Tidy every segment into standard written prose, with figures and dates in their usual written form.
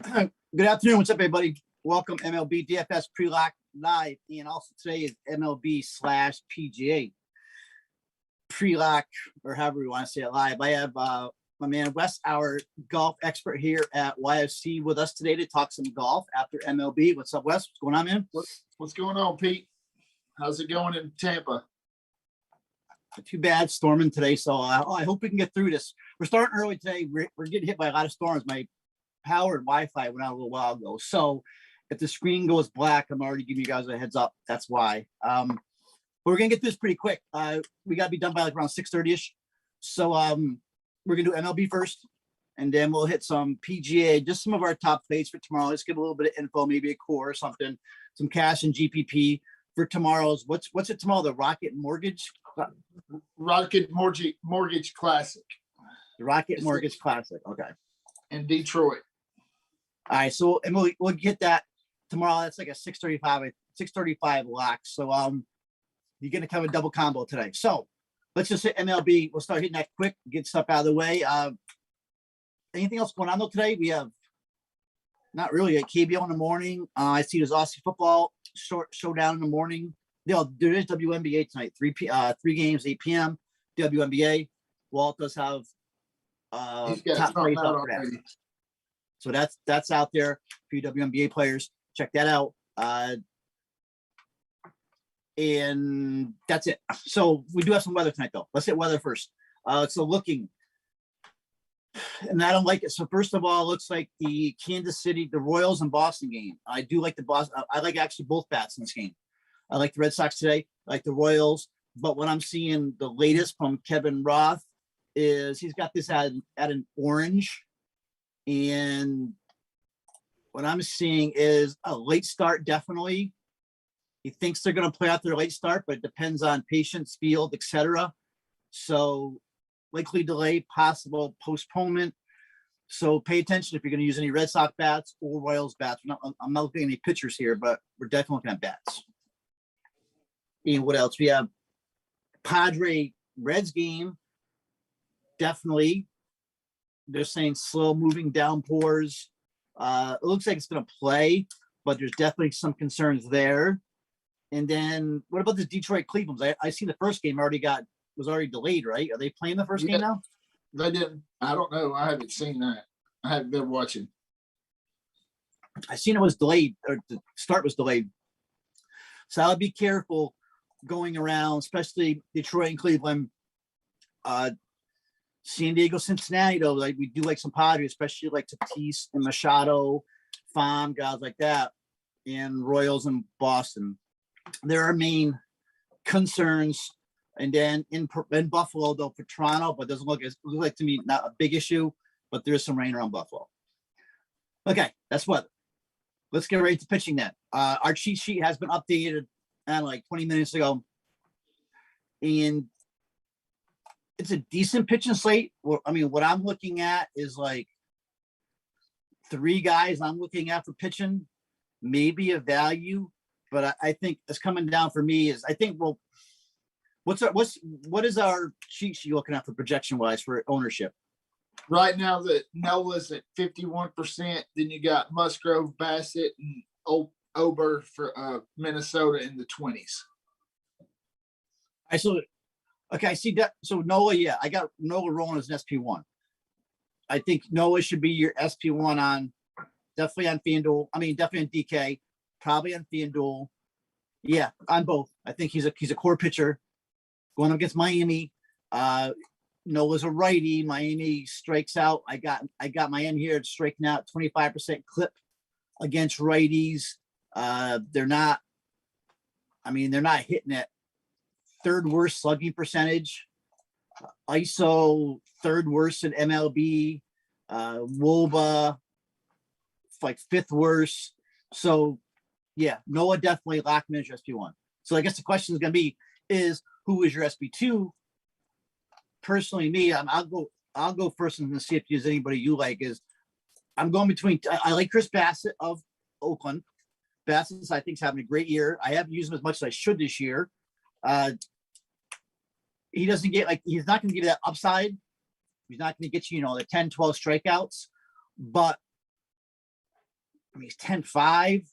Good afternoon. What's up, everybody? Welcome MLB DFS pre-lock live, and also today is MLB/PGA pre-lock, or however we want to say it, live. I have my man Wes, our golf expert here at YFC, with us today to talk some golf after MLB. What's up, Wes? What's going on, man? What's going on, Pete? How's it going in Tampa? Not too bad, storming today, so I hope we can get through this. We're starting early today. We're getting hit by a lot of storms. My power and Wi-Fi went out a little while ago, so if the screen goes black, I'm already giving you guys a heads up. That's why. But we're gonna get this pretty quick. We gotta be done by like around 6:30ish. So we're gonna do MLB first, and then we'll hit some PGA, just some of our top plays for tomorrow. Let's give a little bit of info, maybe a core or something, some cash and GPP for tomorrow's. What's it tomorrow? The Rocket Mortgage Classic. The Rocket Mortgage Classic. Okay. In Detroit. All right, so and we'll get that tomorrow. That's like a 6:35 lock. So you're gonna come a double combo today. So let's just hit MLB. We'll start hitting that quick, get stuff out of the way. Anything else going on though today? We have not really a KBO in the morning. I see there's Aussie football showdown in the morning. There is WNBA tonight. 3 games, 8 p.m. WNBA. Walt does have top plays up for that. So that's out there for you WNBA players. Check that out. And that's it. So we do have some weather tonight, though. Let's hit weather first. So looking, and I don't like it. So first of all, it looks like the Kansas City, the Royals and Boston game. I do like the Boston. I like actually both bats in this game. I like the Red Sox today. I like the Royals. But what I'm seeing, the latest from Kevin Roth, is he's got this at an orange. And what I'm seeing is a late start, definitely. He thinks they're going to play out their late start, but it depends on patience, field, etc. So likely delay, possible postponement. So pay attention if you're going to use any Red Sox bats or Royals bats. I'm not looking at any pitchers here, but we're definitely looking at bats. And what else? We have Padre Reds game. Definitely. They're saying slow moving downpours. It looks like it's going to play, but there's definitely some concerns there. And then what about the Detroit Cleveland? I see the first game was already delayed, right? Are they playing the first game now? They didn't. I don't know. I haven't seen that. I haven't been watching. I seen it was delayed, or the start was delayed. So I'll be careful going around, especially Detroit and Cleveland. San Diego, Cincinnati, though, like we do like some Padres, especially like Tatis and Machado, Pham, guys like that, and Royals and Boston. There are main concerns. And then in Buffalo, though, for Toronto, but doesn't look like to me not a big issue, but there is some rain around Buffalo. Okay, that's what. Let's get ready to pitching then. Our cheat sheet has been updated like 20 minutes ago. And it's a decent pitching slate. I mean, what I'm looking at is like 3 guys I'm looking at for pitching, maybe a value, but I think it's coming down for me is I think, well, what is our cheat sheet looking at for projection wise for ownership? Right now, the Nola's at 51%. Then you got Musgrove, Bassett, and Ober for Minnesota in the 20s. Okay, I see that. So Nola, yeah, I got Nola rolling as an SP1. I think Nola should be your SP1 on definitely on FanDuel. I mean, definitely on DK, probably on FanDuel. Yeah, on both. I think he's a core pitcher going up against Miami. Nola's a righty. Miami strikes out. I got Miami here striking out 25% clip against righties. They're not hitting it. 3rd worst slugging percentage. ISO 3rd worst in MLB. WOBA like 5th worst. So yeah, Noah definitely Lockman is your SP1. So I guess the question is going to be is who is your SP2? Personally, me, I'll go first and see if there's anybody you like. Is I'm going between. I like Chris Bassett of Oakland. Bassett, I think, is having a great year. I haven't used him as much as I should this year. He doesn't get he's not going to give you that upside. He's not going to get you, the 10, 12 strikeouts, but I mean, he's 10-5,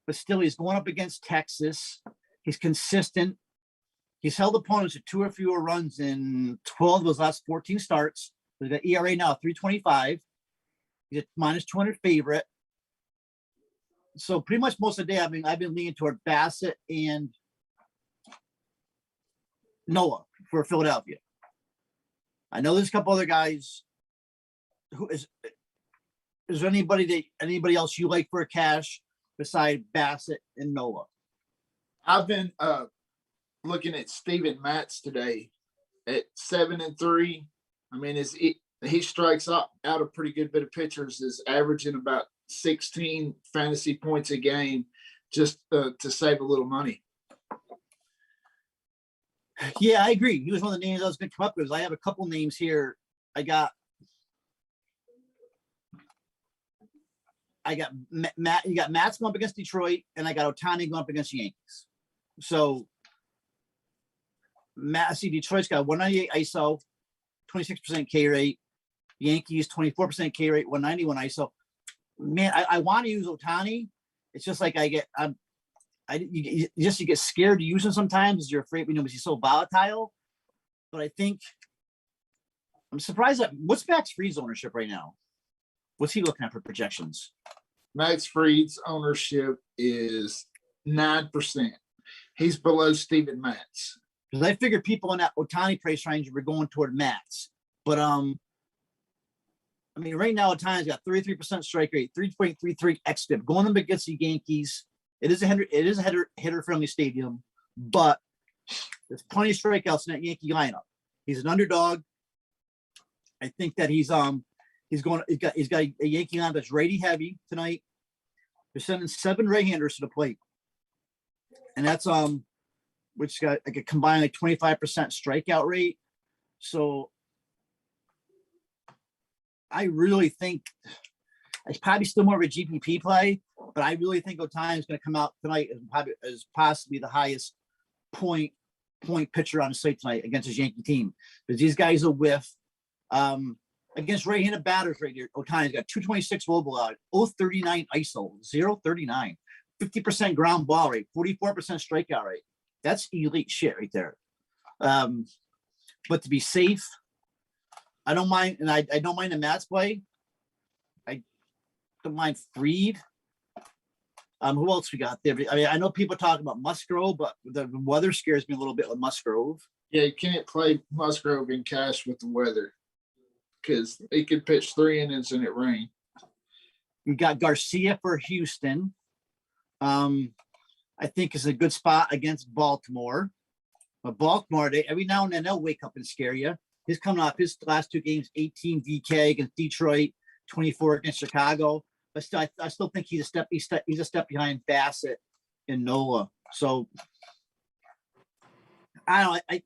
but still he's going up against Texas. He's consistent. He's held opponents to 2 or fewer runs in 12 of those last 14 starts. He's got ERA now 3.25. He's a minus 200 favorite. So pretty much most of the day, I've been leaning toward Bassett and Noah for Philadelphia. I know there's a couple other guys. Who is there anybody else you like for a cash beside Bassett and Noah? I've been looking at Steven Matz today at 7-3. I mean, he strikes out a pretty good bit of pitchers, is averaging about 16 fantasy points a game just to save a little money. Yeah, I agree. He was one of the names I was going to come up with. I have a couple names here. I got Matt. You got Matt's going up against Detroit, and I got Ohtani going up against the Yankees. So Detroit's got 198 ISO, 26% K rate. Yankees 24% K rate, 191 ISO. Man, I want to use Ohtani. It's just like you get scared to use him sometimes because you're afraid, because he's so volatile. But I think I'm surprised at what's Max Fried's ownership right now. What's he looking at for projections? Max Fried's ownership is 9%. He's below Steven Matz. Because I figured people in that Ohtani price range were going toward Matz. But I mean, right now Ohtani's got 33% strike rate, 3.33 xFIP, going up against the Yankees. It is a hitter friendly stadium, but there's plenty of strikeouts in that Yankee lineup. He's an underdog. I think that he's got a Yankee lineup that's righty heavy tonight. They're sending 7 right-handers to the plate, and that's which got like a combined like 25% strikeout rate. So I really think it's probably still more of a GPP play, but I really think Ohtani is going to come out tonight as possibly the highest point pitcher on the slate tonight against his Yankee team, because these guys are whiff. Against right-handed batters right here, Ohtani's got 226 global out, 039 ISO, 039, 50% ground ball rate, 44% strikeout rate. That's elite shit right there. But to be safe, I don't mind, and I don't mind the Mats play. I don't mind Fried. Who else we got there? I mean, I know people talk about Musgrove, but the weather scares me a little bit with Musgrove. Yeah, you can't play Musgrove in cash with the weather because he could pitch 3 innings and it rain. You got Garcia for Houston. I think is a good spot against Baltimore. But Baltimore, every now and then they'll wake up and scare you. He's coming off his last 2 games, 18 DK against Detroit, 24 against Chicago. But still, I still think he's a step behind Bassett and Nola. So I don't know.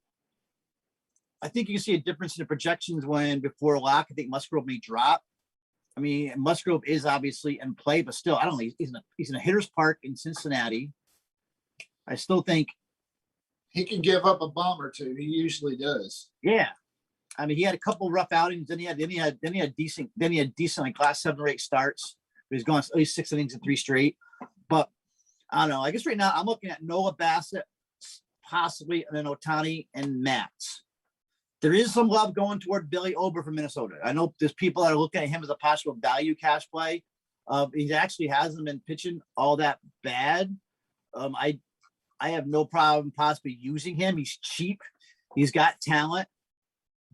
I think you can see a difference in the projections when before lock. I think Musgrove may drop. I mean, Musgrove is obviously in play, but still, I don't know. He's in a hitter's park in Cincinnati. I still think he can give up a bomb or two. He usually does. Yeah. I mean, he had a couple rough outings. Then he had decent like last 7 or 8 starts. He's gone at least 6 innings in 3 straight. But I don't know. I guess right now I'm looking at Noah Bassett, possibly, and then Ohtani and Matz. There is some love going toward Billy Ober from Minnesota. I know there's people that are looking at him as a possible value cash play. He actually hasn't been pitching all that bad. I have no problem possibly using him. He's cheap. He's got talent.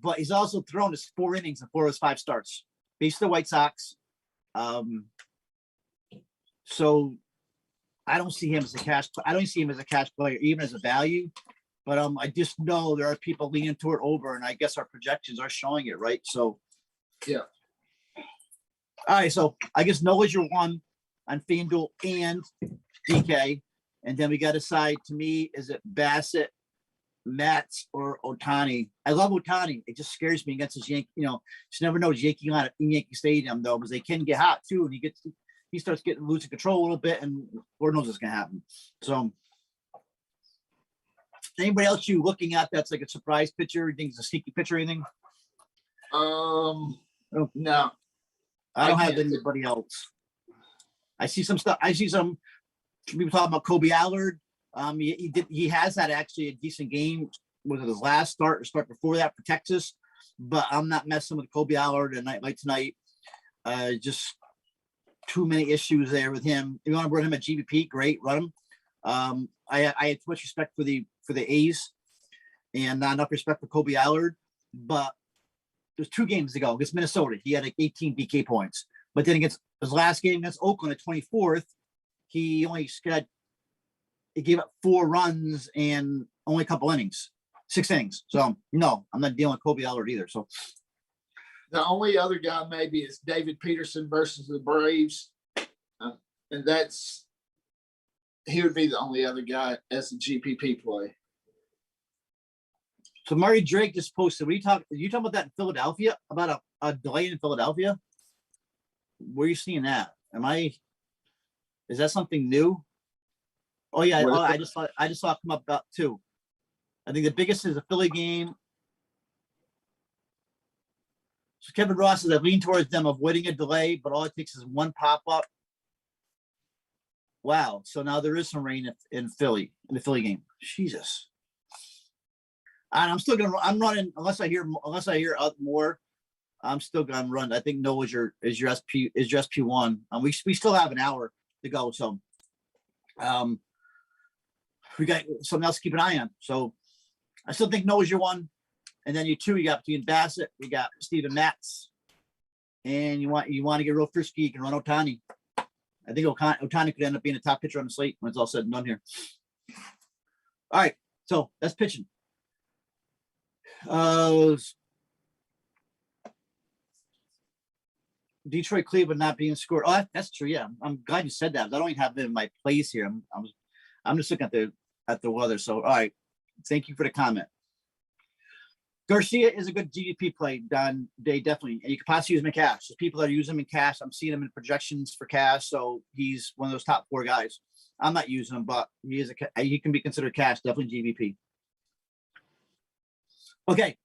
But he's also thrown his 4 innings in 4 of his 5 starts. Faced the White Sox. So I don't see him as a cash. I don't see him as a cash player, even as a value. But I just know there are people leaning toward over, and I guess our projections are showing it, right? So yeah. All right. So I guess Noah's your one on FanDuel and DK, and then we got to decide. To me, is it Bassett, Matz, or Ohtani? I love Ohtani. It just scares me against his Yankee. Just never know his Yankee line in Yankee Stadium though, because they can get hot too, and he starts getting losing control a little bit, and Lord knows what's gonna happen. So, anybody else you looking at that's like a surprise pitcher? You think it's a sneaky pitcher or anything? No, I don't have anybody else. I see some stuff. I see some people talking about Kobe Allard. He has had actually a decent game with his last start before that for Texas, but I'm not messing with Kobe Allard a night like tonight. Just too many issues there with him. You want to run him at GBP? Great, run him. I had too much respect for the A's and not enough respect for Kobe Allard, but there's 2 games to go against Minnesota. He had like 18 BK points, but then against his last game against Oakland at 24th, he gave up 4 runs and only a couple innings, 6 innings. So no, I'm not dealing with Kobe Allard either. So The only other guy maybe is David Peterson versus the Braves. And he would be the only other guy as a GPP play. So Murray Drake just posted. Are you talking about that in Philadelphia? About a delay in Philadelphia? Where are you seeing that? Is that something new? Oh yeah, I just saw it come up about 2. I think the biggest is the Philly game. So Kevin Ross says I lean towards them avoiding a delay, but all it takes is 1 pop-up. Wow. So now there is some rain in Philly, in the Philly game. Jesus. And I'm running unless I hear more. I'm still gonna run. I think no is your SP1. We still have an hour to go. So we got something else to keep an eye on. So I still think no is your 1. And then you 2, you got Dean Bassett, we got Steven Matz. And you want to get real frisky, you can run Ohtani. I think Ohtani could end up being a top pitcher on the slate when it's all said and done here. All right, so that's pitching. Detroit Cleveland not being scored. Oh, that's true. Yeah, I'm glad you said that. I don't even have it in my place here. I'm just looking at the weather. So all right, thank you for the comment. Garcia is a good GDP play, Don Day, definitely. And you could possibly use him in cash. There's people that are using him in cash. I'm seeing him in projections for cash. So he's one of those top 4 guys. I'm not using him, but he can be considered cash, definitely GVP. Okay.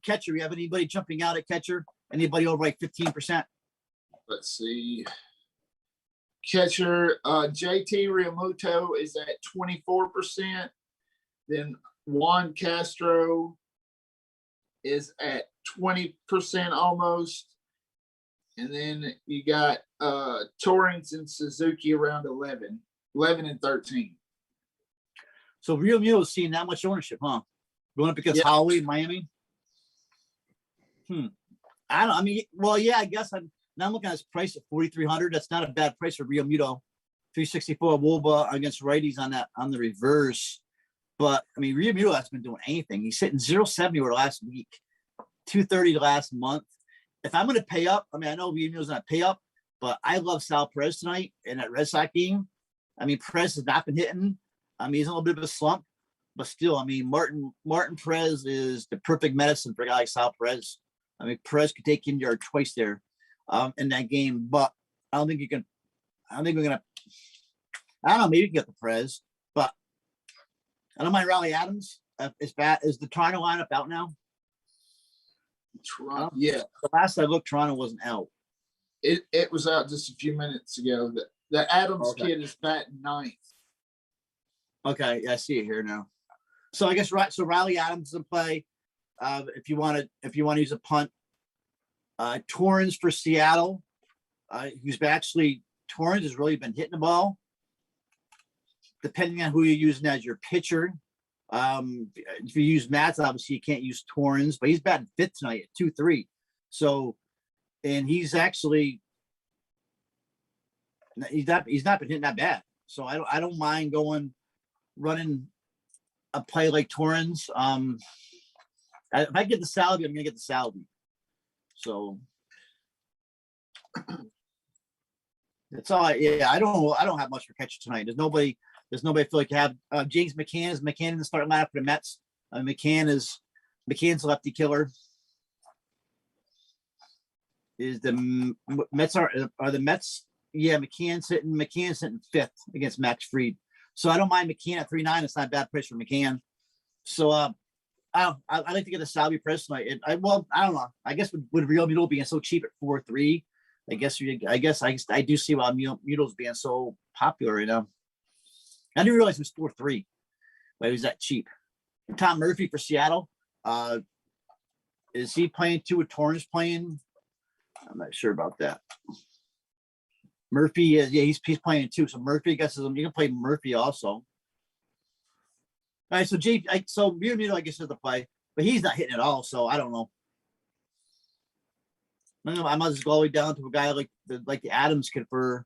Catcher. We have anybody jumping out at catcher? Anybody over like 15%? Let's see. Catcher, JT Realmuto is at 24%. Then Juan Castro is at 20% almost. And then you got Torrance and Suzuki around 11 and 13. So Real Mule is seeing that much ownership, huh? Going up against Holloway in Miami? I guess I'm looking at his price at 4,300. That's not a bad price for Real Muto. 364 Woba against righties on the reverse. But I mean, Real Muto hasn't been doing anything. He's hitting 0.70 over the last week, 230 the last month. If I'm going to pay up, I mean, I know Real Muto's not pay up, but I love Sal Perez tonight in that Red Sox game. I mean, Perez has not been hitting. I mean, he's in a little bit of a slump, but still, I mean, Martin Perez is the perfect medicine for a guy like Sal Perez. I mean, Perez could take in yard twice there in that game, but I don't think we're going to, I don't know, maybe you can get the Perez, but I don't mind Riley Adams. Is the Toronto lineup out now? Toronto, yeah. The last I looked, Toronto wasn't out. It was out just a few minutes ago. The Adams kid is batting 9th. Okay, yeah, I see it here now. So I guess Riley Adams is in play. If you want to use a punt, Torrens for Seattle. Torrens has really been hitting the ball. Depending on who you're using as your pitcher. If you use Matz, obviously you can't use Torrens, but he's batting 5th tonight at 2.3. So, and he's not been hitting that bad. So I don't mind running a play like Torrens. If I get the Salvi, I'm gonna get the Salvi. So that's all. I don't have much for catcher tonight. There's nobody I feel like you have. James McCann is in the starting lineup for the Mets. McCann's a lefty killer. Is the Mets are the Mets? Yeah, McCann's hitting 5th against Max Fried. So I don't mind McCann at 3.9. It's not a bad price for McCann. So I like to get a Salvi price tonight. I don't know. I guess with Real Muto being so cheap at 4.3, I guess I do see why Muto's being so popular right now. I didn't realize it was 4-3, but it was that cheap. And Tom Murphy for Seattle. Is he playing too with Torrance playing? I'm not sure about that. Murphy is, yeah, he's playing too. So Murphy, I guess, you can play Murphy also. All right, so Muto, I guess, is the play, but he's not hitting at all. So I don't know. I might just go all the way down to a guy like the Adams kid for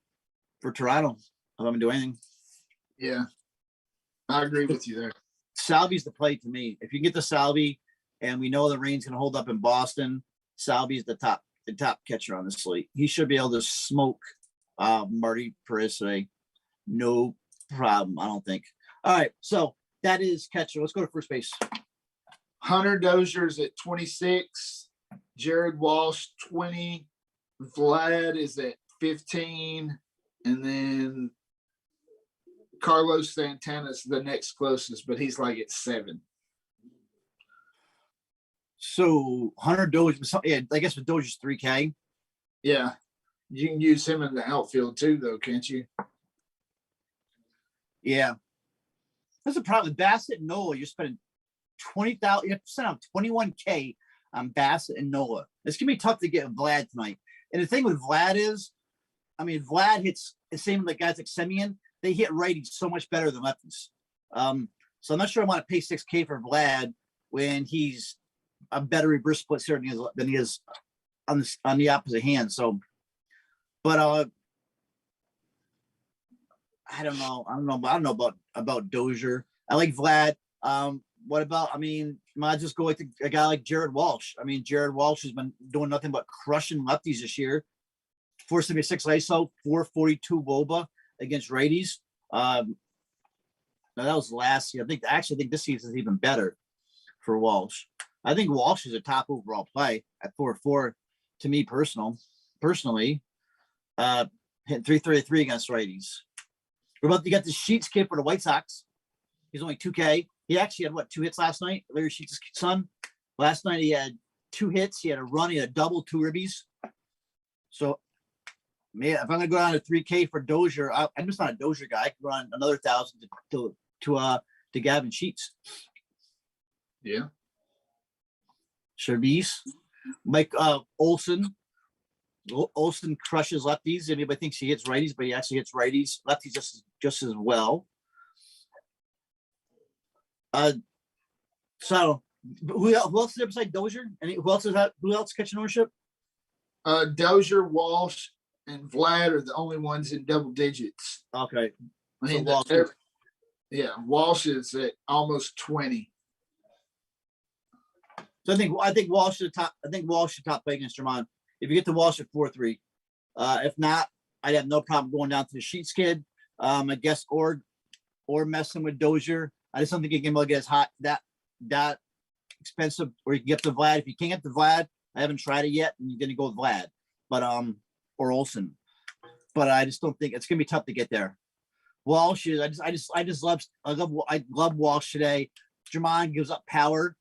Toronto. If I'm gonna do anything. Yeah, I agree with you there. Salvy's the play to me. If you get the Salvy, and we know the rain's gonna hold up in Boston, Salvy's the top catcher on the slate. He should be able to smoke Marty Perez today. No problem, I don't think. All right, so that is catcher. Let's go to first base. Hunter Dozier's at 26. Jared Walsh 20. Vlad is at 15. And then Carlos Santana's the next closest, but he's like at 7. So Hunter Dozier, yeah, I guess with Dozier's 3K. Yeah. You can use him in the outfield too, though, can't you? Yeah. That's the problem. Bassett and Nola, you're spending 20,000, you have to spend on 21K on Bassett and Nola. It's gonna be tough to get Vlad tonight. And the thing with Vlad is, I mean, Vlad hits the same like guys like Semyon. They hit righties so much better than lefties. So I'm not sure I want to pay 6K for Vlad when he's a better reverse split hitter than he is on the opposite hand. So, but I don't know about Dozier. I like Vlad. What about? I mean, might just go with a guy like Jared Walsh. I mean, Jared Walsh has been doing nothing but crushing lefties this year. 476 ISO, 442 WOBA against righties. Now that was last year. I think this season is even better for Walsh. I think Walsh is a top overall play at 4-4 to me personally. Hitting 333 against righties. You got the Sheets kid for the White Sox. He's only 2K. He actually had 2 hits last night. Larry Sheets' son. Last night he had 2 hits. He had a run. He had a double, 2 ribbies. So, man, if I'm gonna go down to 3K for Dozier, I'm just not a Dozier guy. I can go on another 1,000 to Gavin Sheets. Yeah. Sherbies, Mike Olson. Olson crushes lefties. Anybody thinks he hits righties, but he actually hits righties, lefties just as well. So who else is there beside Dozier? And who else catching ownership? Dozier, Walsh, and Vlad are the only ones in double digits. Okay. I mean, so Walsh is at almost 20. So I think Walsh should top. I think Walsh should top play against German. If you get to Walsh at 4-3, if not, I'd have no problem going down to the Sheets kid. I guess or messing with Dozier. I just don't think you can get as hot that expensive. Or you can get the Vlad. If you can't get the Vlad, I haven't tried it yet, and you're gonna go with Vlad, but or Olsen. But I just don't think it's gonna be tough to get there. Walsh is. I love Walsh today. German gives up power.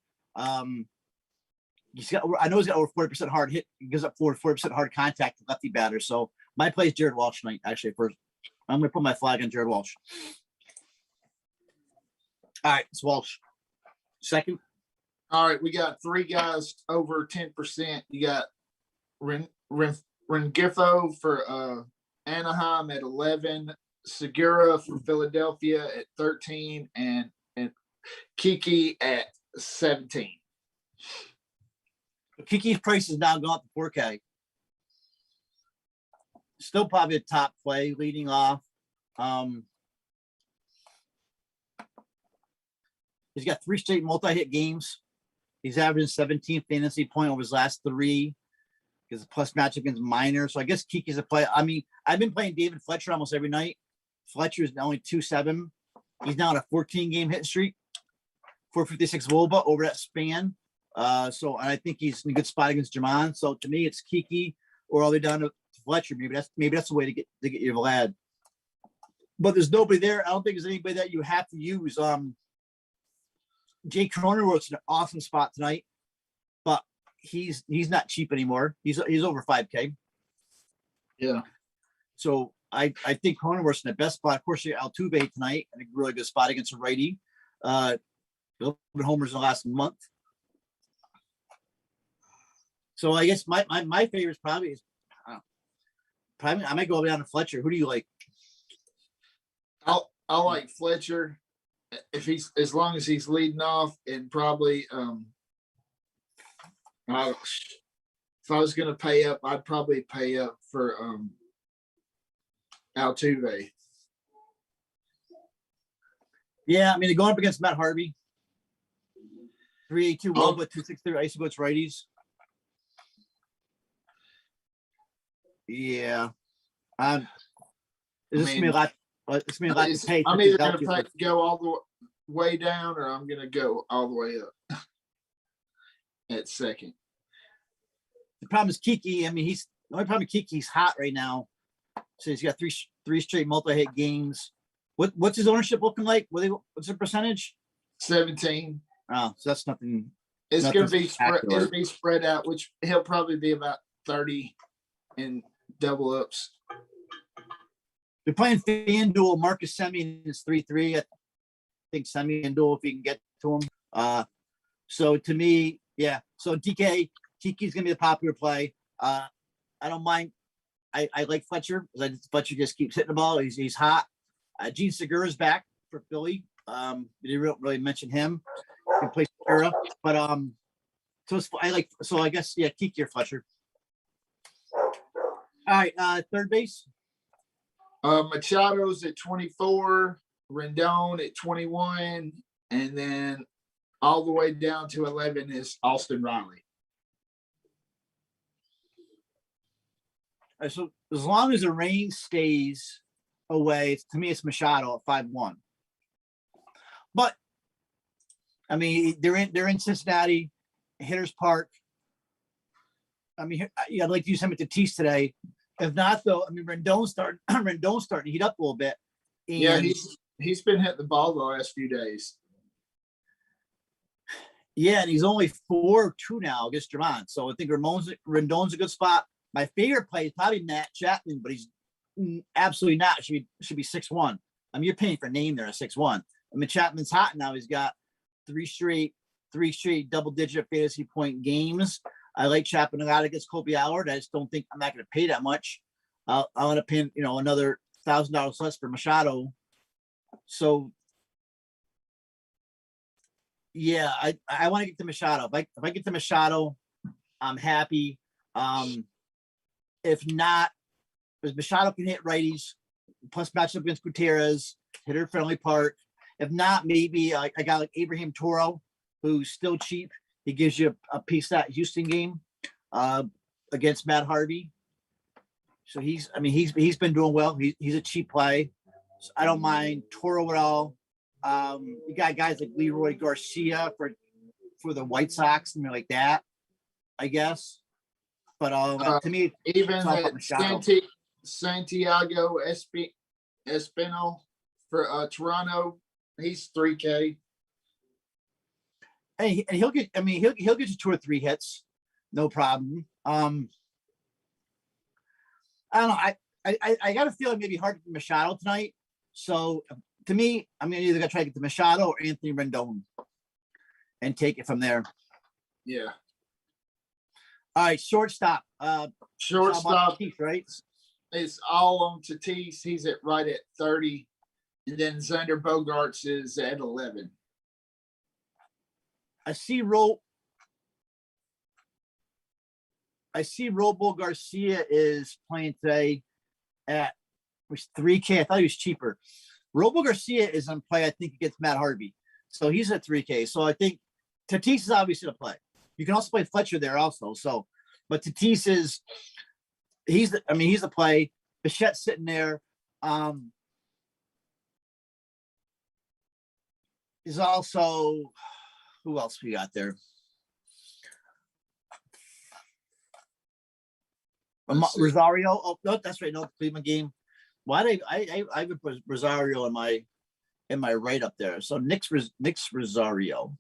I know he's got over 40% hard hit. He gives up 40% hard contact to lefty batters. So my play is Jared Walsh tonight. Actually, first, I'm going to put my flag on Jared Walsh. All right, it's Walsh. Second. All right, we got 3 guys over 10%. You got Rengifo for Anaheim at 11, Segura for Philadelphia at 13, and Kiki at 17. Kiki's price is now gone up to 4K. Still probably a top play leading off. He's got 3 straight multi-hit games. He's averaging 17 fantasy point over his last 3. Because a plus match against Minor. So I guess Kiki's a play. I mean, I've been playing David Fletcher almost every night. Fletcher is only 2.7. He's now on a 14-game hit streak. 456 WOBA over that span. So I think he's in a good spot against German. So to me, it's Kiki or all the way down to Fletcher. Maybe that's the way to get your Vlad. But there's nobody there. I don't think there's anybody that you have to use. Jake Cronenworth's in an awesome spot tonight, but he's not cheap anymore. He's over 5K. Yeah. So I think Cronenworth's in the best spot. Of course, you got Altuve tonight in a really good spot against a righty. 11 homers in the last month. So I guess my favorite is probably I might go down to Fletcher. Who do you like? I like Fletcher if he's as long as he's leading off, and probably if I was gonna pay up, I'd probably pay up for Altuve. Yeah, I mean, they're going up against Matt Harvey. 3.82 low, but 2.63 ice against righties. Yeah. This gonna be a lot. It's gonna be a lot to pay. I'm either gonna go all the way down, or I'm gonna go all the way up at second. The problem is Kiki. I mean, the only problem with Kiki's hot right now. So he's got three straight multi-hit games. What's his ownership looking like? What's the percentage? 17. Oh, so that's nothing. It's nothing gonna be spectacular. it'll be spread out, which he'll probably be about 30 in double ups. They're playing FanDuel. Marcus Semien is 3-3. I think FanDuel if you can get to him. So to me, yeah. So Kiki's gonna be the popular play. I don't mind. I like Fletcher because Fletcher just keeps hitting the ball. He's hot. Gene Segura's back for Philly. We didn't really mention him. He can play Segura, but I guess yeah, Kiki or Fletcher. All right, third base. Machado's at 24, Rendon at 21, and then all the way down to 11 is Austin Riley. So as long as the rain stays away, to me it's Machado at 5-1. But I mean, they're in Cincinnati, Hitters Park. I mean, I'd like to use him at the Tatis today. If not, though, I mean, Rendon's starting to heat up a little bit. And yeah, he's been hitting the ball the last few days. Yeah, and he's only 4-2 now against German. So I think Rendon's a good spot. My favorite play is probably Matt Chapman, but he's absolutely not. Should be 6-1. I mean, you're paying for a name there at 6-1. I mean, Chapman's hot now. He's got three straight double-digit fantasy point games. I like Chapman a lot against Kobe Howard. I just don't think I'm not going to pay that much. I want to pay another $1,000 less for Machado. So yeah, I want to get to Machado. If I get to Machado, I'm happy. If not, because Machado can hit righties, plus match up against Gutierrez, hitter friendly park. If not, maybe a guy like Abraham Toro, who's still cheap. He gives you a piece of that Houston game against Matt Harvey. So he's been doing well. He's a cheap play. So I don't mind Toro at all. You got guys like Leroy Garcia for the White Sox, something like that, I guess. But to me, even Santiago Espinal for Toronto, he's 3K. And he'll get you 2 or 3 hits, no problem. I don't know. I got a feeling maybe hard for Machado tonight. So to me, I'm either gonna try to get to Machado or Anthony Rendon and take it from there. Yeah. All right, shortstop. Shortstop, Tatis, right? It's all on Tatis. He's right at 30, and then Xander Bogaerts is at 11. I see Robo Garcia is playing today at 3K. I thought he was cheaper. Robo Garcia is on play, I think, against Matt Harvey. So he's at 3K. So I think Tatis is obviously the play. You can also play Fletcher there also. So, but Tatis he's the play. Bichette's sitting there. He's also, who else we got there? Rosario. Oh, no, that's right. No, Cleveland game. Why did I would put Rosario in my write up there? So Nick's Rosario.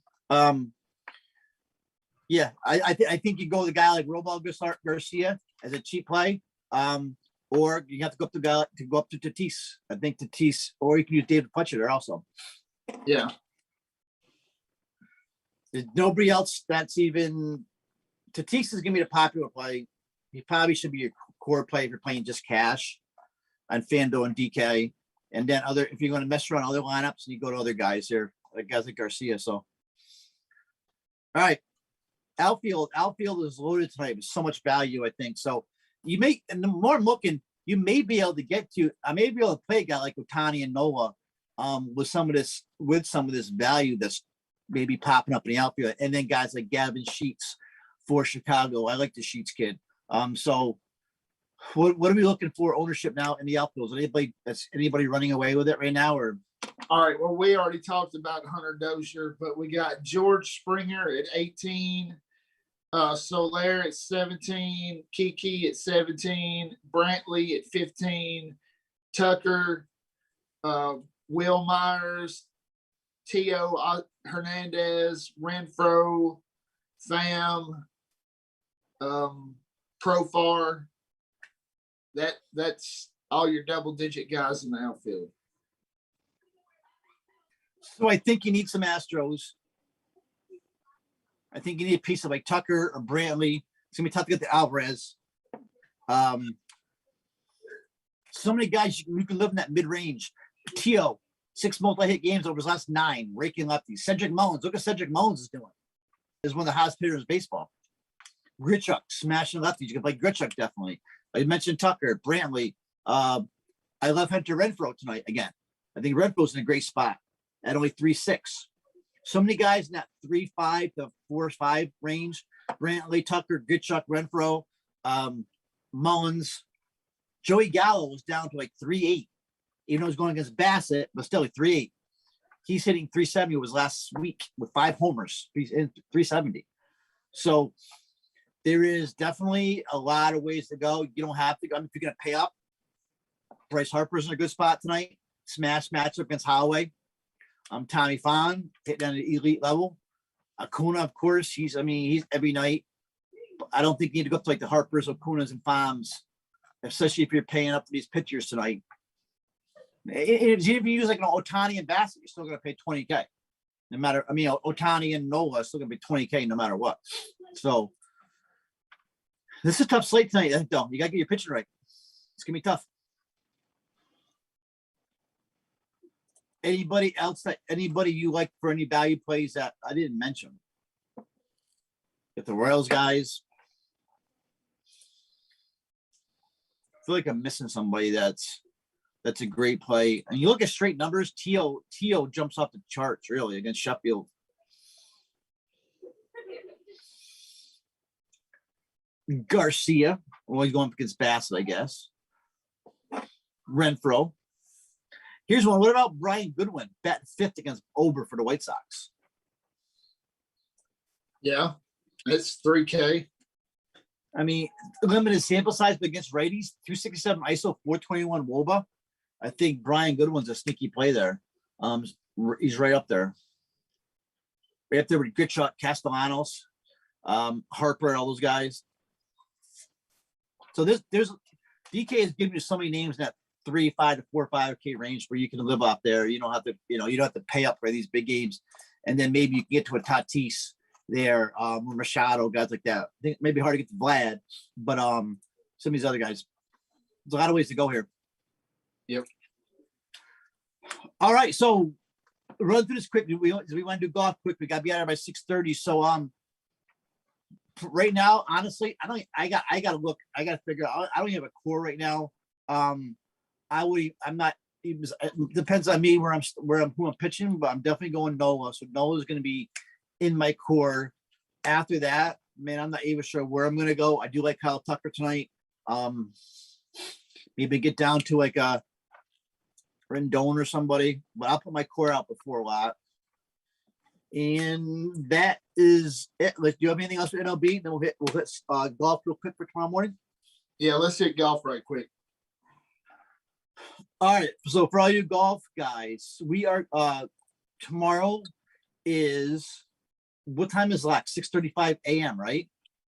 Yeah, I think you go with a guy like Robo Garcia as a cheap play. or you have to go up to Tatis. I think Tatis, or you can use David Pletcher there also. Yeah. There's nobody else that's even. Tatis is gonna be the popular play. He probably should be your core play if you're playing just cash on FanDuel and DK. And then if you're going to mess around other lineups, you go to other guys here, like guys like Garcia. So, all right, outfield is loaded tonight with so much value. I think so. You may, and the more I'm looking, you may be able to get to. I may be able to play a guy like Ohtani and Nola, with some of this value that's maybe popping up in the outfield, and then guys like Gavin Sheets for Chicago. I like the Sheets kid. So. What are we looking for ownership now in the outfield? Is anybody running away with it right now, or? All right. Well, we already talked about Hunter Dozier, but we got George Springer at 18, Soler at 17, Kiki at 17, Brantley at 15, Tucker, Will Myers, Tio Hernandez, Renfro, Pham, Profar. That's all your double-digit guys in the outfield. So I think you need some Astros. I think you need a piece of like Tucker or Brantley. It's gonna be tough to get the Alvarez. So many guys you can live in that mid-range. Tio, 6 multi-hit games over his last 9, raking lefties. Cedric Mullins, look what Cedric Mullins is doing. Is one of the hottest hitters in baseball. Grichuk smashing lefties. You can play Grichuk definitely. I mentioned Tucker, Brantley. I love Hunter Renfro tonight again. I think Renfro's in a great spot at only 3.6. So many guys in that 3.5 to 4.5 range. Brantley, Tucker, Grichuk, Renfro, Mullins. Joey Gallo was down to like 3.8, even though he's going against Bassett, but still like 3.8. He's hitting 370 was last week with 5 homers. He's in 370. So there is definitely a lot of ways to go. You don't have to. I mean, if you're going to pay up, Bryce Harper's in a good spot tonight. Smash matchup against Holloway. Tommy Pham hitting at an elite level. Acuna, of course, he's every night. But I don't think you need to go up to like the Harpers, Acunas, and Phams, especially if you're paying up to these pitchers tonight. If you use like an Ohtani and Bassett, you're still going to pay $20K. No matter, Ohtani and Nola are still going to be $20K no matter what. So this is a tough slate tonight, though. You got to get your pitching right. It's going to be tough. Anybody you like for any value plays that I didn't mention? Get the Royals guys. I feel like I'm missing somebody that's a great play. And you look at straight numbers, Tio jumps off the charts really against Sheffield. Garcia, always going up against Bassett, I guess. Renfro. Here's one. What about Brian Goodwin? Bat 5th against Ober for the White Sox. Yeah, it's $3K. I mean, limited sample size, but against righties, 267 ISO, 421 WOBA. I think Brian Goodwin's a sneaky play there. He's right up there. Right up there with Grichuk, Castellanos, Harper, and all those guys. So there's DK is giving you so many names in that 3.5 to 4.5K range where you can live off there. You don't have to, you don't have to pay up for these big games, and then maybe you can get to a Tatis there, Machado, guys like that. I think it may be hard to get to Vlad, but some of these other guys. There's a lot of ways to go here. Yep. All right, so run through this quick. We want to do golf quick. We got to be out of by 6:30. So right now, honestly, I got to look. I got to figure out. I don't even have a core right now. I'm not. It depends on me who I'm pitching, but I'm definitely going Nola. So Nola is going to be in my core. After that, man, I'm not even sure where I'm going to go. I do like Kyle Tucker tonight. Maybe get down to like a Rendon or somebody, but I'll put my core out before a lot. And that is it. Do you have anything else for MLB? Then we'll hit golf real quick for tomorrow morning. Yeah, let's hit golf right quick. All right. So for all you golf guys, we are tomorrow is what time is like 6:35 a.m. right?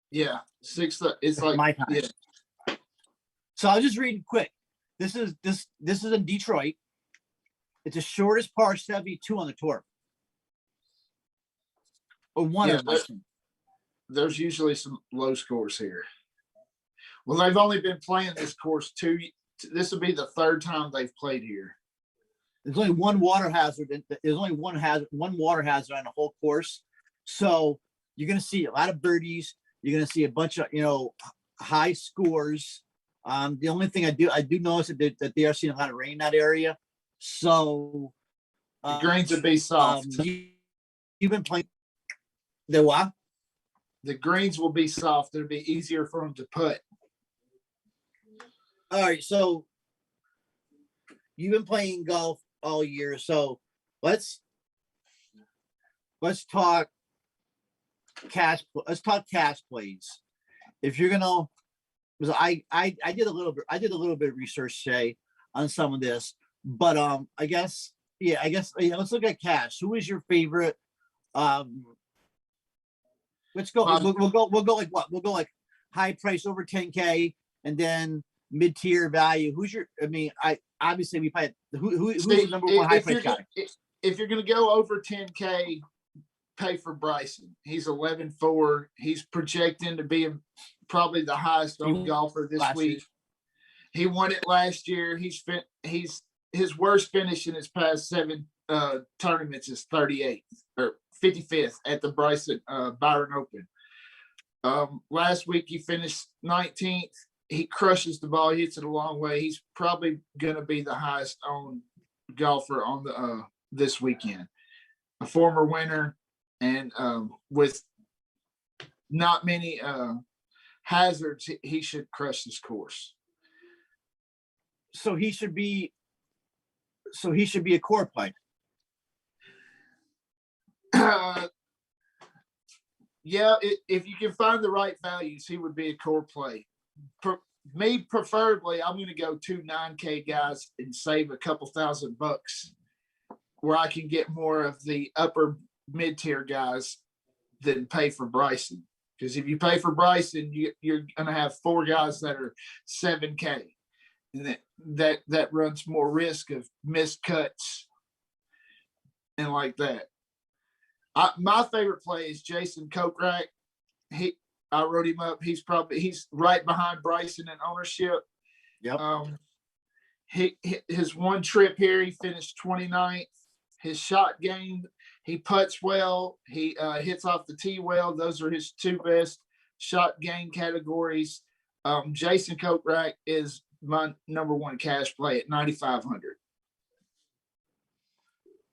Yeah, 6. It's like my time. Yeah. So I'll just read quick. This is in Detroit. It's the shortest par 72 on the tour. Or one Yeah, of them, I think. there's usually some low scores here. Well, they've only been playing this course this will be the third time they've played here. There's only one water hazard. There's only one water hazard on the whole course. So you're going to see a lot of birdies. You're going to see a bunch of, high scores. The only thing I do notice that they are seeing a lot of rain in that area. So The greens would be soft. You've been playing the what? The greens will be soft. It'll be easier for them to putt. All right, so you've been playing golf all year, so let's talk cash. Let's talk cash plays. If you're gonna, because I did a little bit of research today on some of this, but I guess let's look at cash. Who is your favorite? Let's go. We'll go like what? We'll go like high price over 10K, and then mid-tier value. Who's your? I mean, obviously we play. Who's the number one high price guy? If you're going to go over 10K, pay for Bryson. He's 11-4. He's projecting to be probably the highest owned golfer this week. He won it last year. His worst finish in his past 7 tournaments is 38th or 55th at the Byron Open. Last week he finished 19th. He crushes the ball, hits it a long way. He's probably going to be the highest owned golfer on the this weekend. A former winner, and with not many hazards, he should crush this course. So he should be a core play. Yeah, if you can find the right values, he would be a core play. Me, preferably, I'm going to go 2 9K guys and save a couple $1,000 where I can get more of the upper mid-tier guys than pay for Bryson. Because if you pay for Bryson, you're going to have 4 guys that are 7K. And that runs more risk of missed cuts and like that. My favorite play is Jason Kokrak. I wrote him up. He's right behind Bryson in ownership. Yep. His one trip here, he finished 29th. His shot game, he putts well. He hits off the tee well. Those are his 2 best shot game categories. Jason Kokrak is my number 1 cash play at 9,500.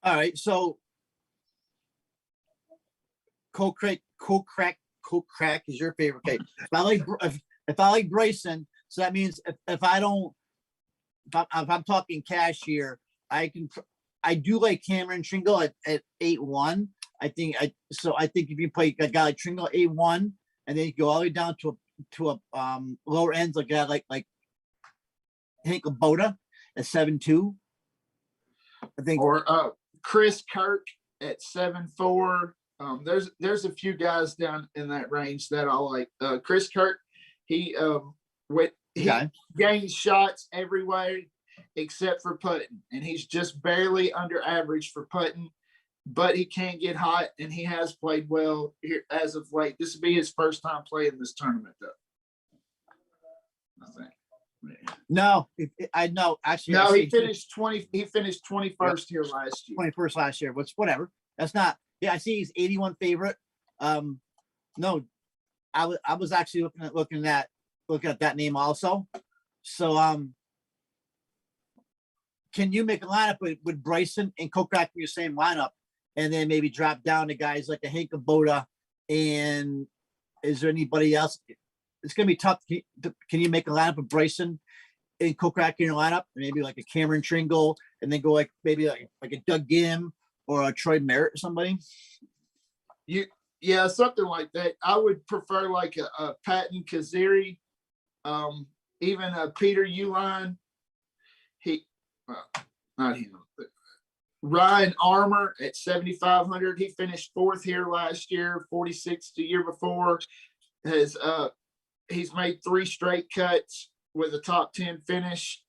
All right, so Kokrak is your favorite. Okay, if I like Bryson, so that means if I'm talking cash here, I do like Cameron Tringle at 8-1. I think if you play a guy like Tringle at 8-1, and then you go all the way down to a lower ends like a guy like Hank Kubota at 7-2. I think, or Chris Kirk at 7-4. There's a few guys down in that range that I like. Chris Kirk, he gains shots everywhere except for putting, and he's just barely under average for putting, but he can get hot, and he has played well here as of late. This will be his first time playing this tournament, though, I think. No, I know. Actually, no, he finished 20. He finished 21st here last year. 21st last year, which whatever. That's not. Yeah, I see he's 81 favorite. No, I was actually looking at that name also. So can you make a lineup with Bryson and Kokrak in your same lineup, and then maybe drop down to guys like a Hank Kubota? And is there anybody else? It's gonna be tough. Can you make a lineup of Bryson and Kokrak in your lineup? Maybe like a Cameron Tringle, and then go like maybe like a Doug Gim or a Troy Merritt or somebody? Yeah, something like that. I would prefer like a Patton Kaziri, even a Peter Uline. Not him. Ryan Armour at 7,500. He finished 4th here last year, 46th the year before. He's made 3 straight cuts. with a top 10 finish.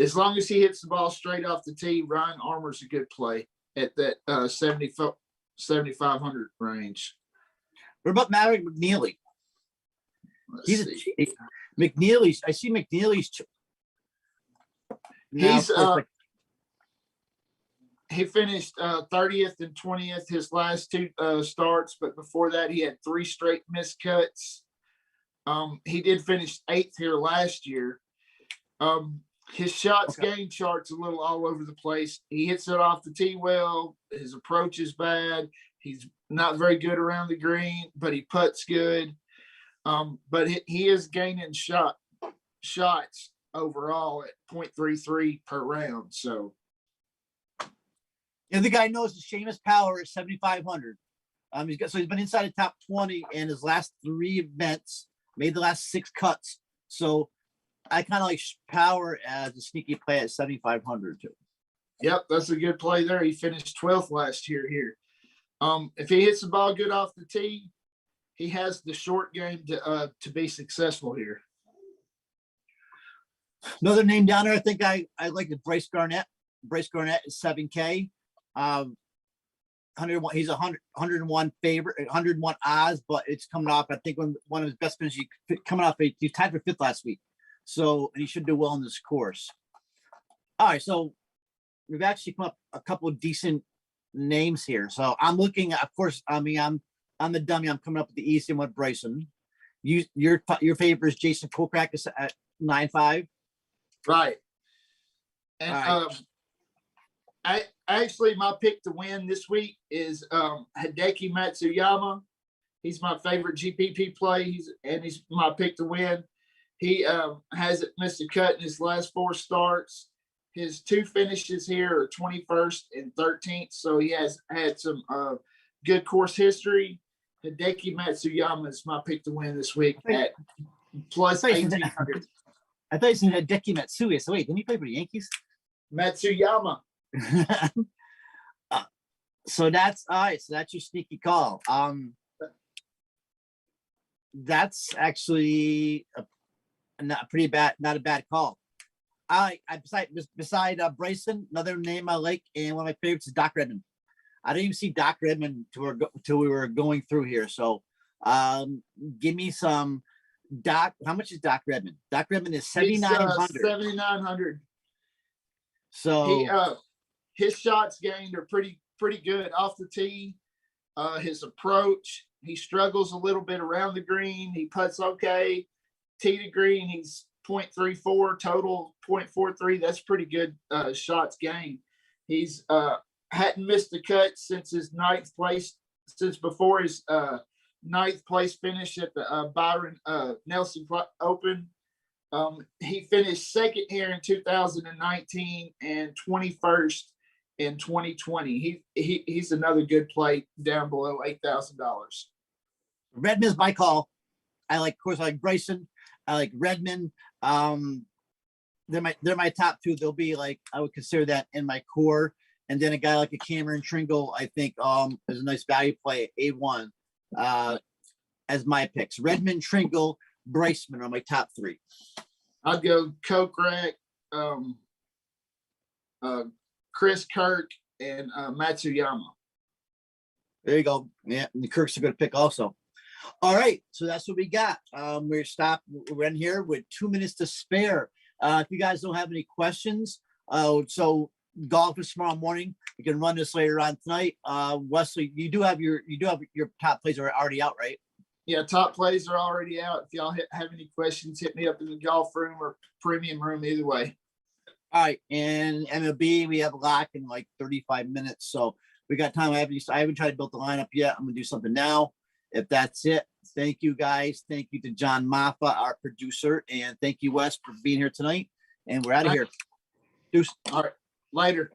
As long as he hits the ball straight off the tee, Ryan Armour's a good play at that 7,500 range. What about Maverick McNeely? Let's see. McNeely's. I see McNeely's. He finished 30th and 20th his last two starts, but before that he had 3 straight missed cuts. He did finish 8th here last year. His shots gained chart's a little all over the place. He hits it off the tee well. His approach is bad. He's not very good around the green, but he putts good. But he is gaining shots overall at 0.33 per round. So, the other guy knows is Seamus Power at 7,500. He's been inside the top 20 in his last 3 events, made the last 6 cuts. So I kind of like Power as a sneaky play at 7,500 too. Yep, that's a good play there. He finished 12th last year here. If he hits the ball good off the tee, he has the short game to be successful here. Another name down there, I think I like the Bryce Garnett. Bryce Garnett is 7K. 101. He's 101 favorite, 101 odds, but it's coming off. I think one of his best finishes coming off. He tied for 5th last week, so and he should do well in this course. All right, so we've actually come up a couple of decent names here. So I'm looking. Of course, I'm the dummy. I'm coming up with the easy one, Bryson. Your favorite is Jason Kokrak at 9.5. Right. And I actually, my pick to win this week is Hideki Matsuyama. He's my favorite GPP play. He's my pick to win. He hasn't missed a cut in his last 4 starts. His 2 finishes here are 21st and 13th, so he has had some good course history. Hideki Matsuyama is my pick to win this week at plus 1,800. I thought you said Hideki Matsuyama. So wait, didn't he play for the Yankees? Matsuyama. So that's all right. So that's your sneaky call. That's actually not a bad call. Beside Bryson, another name I like, and one of my favorites is Doc Redman. I didn't even see Doc Redman till we were going through here. So, give me some Doc. How much is Doc Redman? Doc Redman is 7,900. 7,900. So his shots gained are pretty good off the tee. His approach, he struggles a little bit around the green. He putts okay. Tee to green, he's 0.34, total 0.43. That's pretty good shots gained. He's hadn't missed a cut since his 9th place, since before his 9th place finish at the Byron Nelson Open. He finished 2nd here in 2019 and 21st in 2020. He's another good play down below $8,000. Redman is my call. Of course, I like Bryson. I like Redman. They're my top 2. They'll be I would consider that in my core. And then a guy like a Cameron Tringle, I think is a nice value play at A1 as my picks. Redman, Tringle, Bryceman are my top 3. I'd go Kokrak, Chris Kirk, and Matsuyama. There you go. Yeah, and the Kirk's a good pick also. All right, so that's what we got. We're in here with 2 minutes to spare. If you guys don't have any questions, so golf is tomorrow morning. We can run this later on tonight. Wesley, you do have your top plays are already out, right? Yeah, top plays are already out. If y'all have any questions, hit me up in the golf room or premium room, either way. All right, and MLB, we have a lock in 35 minutes, so we got time. I haven't tried to build the lineup yet. I'm gonna do something now. If that's it, thank you guys. Thank you to John Maffa, our producer, and thank you, Wes, for being here tonight. And we're out of here. Deuce. All right, later.